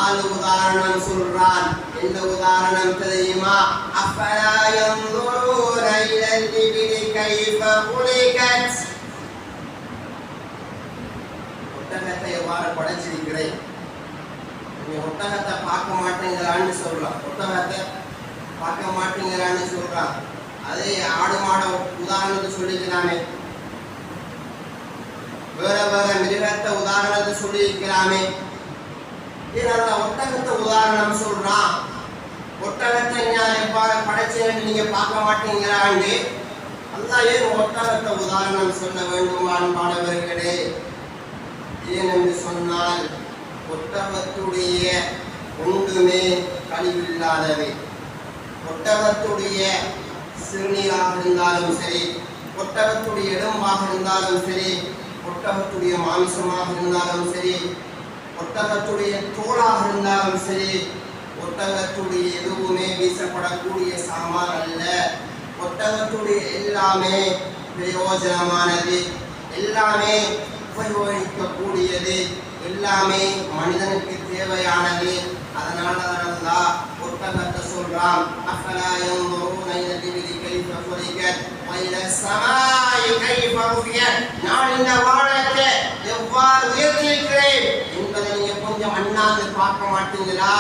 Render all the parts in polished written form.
நாலு உதாரணம் சொல்றான். என்ன உதாரணம் தெரியுமா? அஃபலா யன்துரூன இலல் இபிலி கைஃப குலிகத், ஒட்டகத்தை எவ்வாறு படைச்சிருக்கிறேன். நீ ஒட்டகத்தை பார்க்க மாட்டேங்கிறான்னு சொல்றான். ஒட்டகத்தை பார்க்க மாட்டேங்கிறான்னு சொல்றான். அதே ஆடு மாட உதாரணத்தை சொல்லிக்கிறானே, வேற வேற மிருகத்தை உதாரணத்தை சொல்லியிருக்கலாமே. இதனால ஒட்டகத்தை உதாரணம் சொல்றான். ஒட்டகத்தை நான் எவ்வாறு படைச்சேன்னு நீங்க பார்க்க மாட்டீங்களாண்டு அல்லாஹ் ஏன் ஒட்டகத்தை உதாரணம் சொல்ல வேண்டும் அன்பானவர்களே? ஏனென்று சொன்னால் ஒட்டகத்துடைய ஒன்றுமே கழிவில்லாதவை. ஒட்டகத்துடைய சிறுநீராக இருந்தாலும் சரி, ஒட்டகத்துடைய எலும்பாக இருந்தாலும் சரி, ஒட்டகத்துடைய மாமிசமாக இருந்தாலும் சரி, ஒட்டகத்துடைய தோளாக இருந்தாலும் சரி, ஒட்டகத்துடைய எதுவுமே வீசப்படக்கூடிய சாமான் அல்ல. ஒட்டகத்துடைய எல்லாமே பிரயோஜனமானது, எல்லாமே உபயோகிக்கக்கூடியது, எல்லாமே மனிதனுக்கு தேவையானது. அதனால தான் ஒட்டகத்தை சொல்றான். அஃபலா யன்துரூன இலல் இபிலி கைஃப குலிகத் வ இலஸ் ஸமாஇ கைஃப ருஃபியத், நான் இந்த வானத்தை எவ்வாறு உயர்த்தியிருக்கிறேன் என்பதை நீங்க கொஞ்சம் அண்ணாந்து பார்க்க மாட்டீங்களா?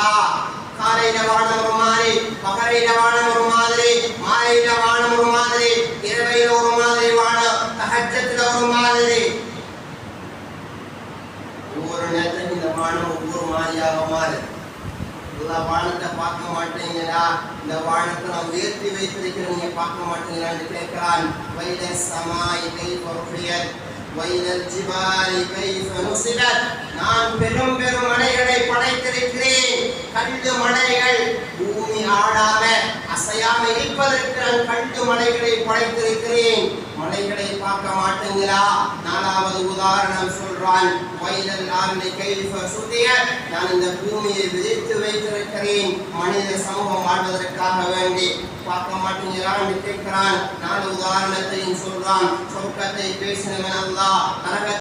காலையில வானம் ஒரு மாதிரி, பகலையில வானம் ஒரு மாதிரி, மாலையில வானம் ஒரு மாதிரி, இரவையில ஒரு மாதிரி வானம், தஹஜ்ஜத்துல ஒரு மாதிரி. ஒவ்வொரு நேரத்தில் இந்த வானம் ஒவ்வொரு மாதிரியாக மாறு. வானத்தை பார்க்க மாட்டீங்களா? இந்த வானத்தை நான் உயர்த்தி வைத்திருக்கிறேன், நீங்க பார்க்க மாட்டீங்களான்னு கேட்கிறான். வைலஸ் ஸமாஇ கைஃப ருஃபியத் வ இலல் ஜிபாலி கைஃப நுஸிபத், நான் பெரும் பெரும் மலைகளை படைத்திருக்கிறேன். கல்லு மலைகள் பூமி ஆடாம அசையாம இருப்பதற்கு நான் கல்லு மலைகளை படைத்திருக்கிறேன். மலைகளை பார்க்க மாட்டீங்களா? நாலாவது உதாரணம் சொல்றான். வைலல் ஆர்லி கைஃப சுதியத், நான் இந்த பூமியை விரித்து வைத்திருக்கிறேன் மனித சமூகம் வாழ்வதற்காக வேண்டி. பார்க்க மாட்டீங்களா என்று கேட்கிறான். நாலு உதாரணத்தையும் சொல்றான். சொர்க்கத்தை பேசினவன் அல்லாஹ், நரகத்தை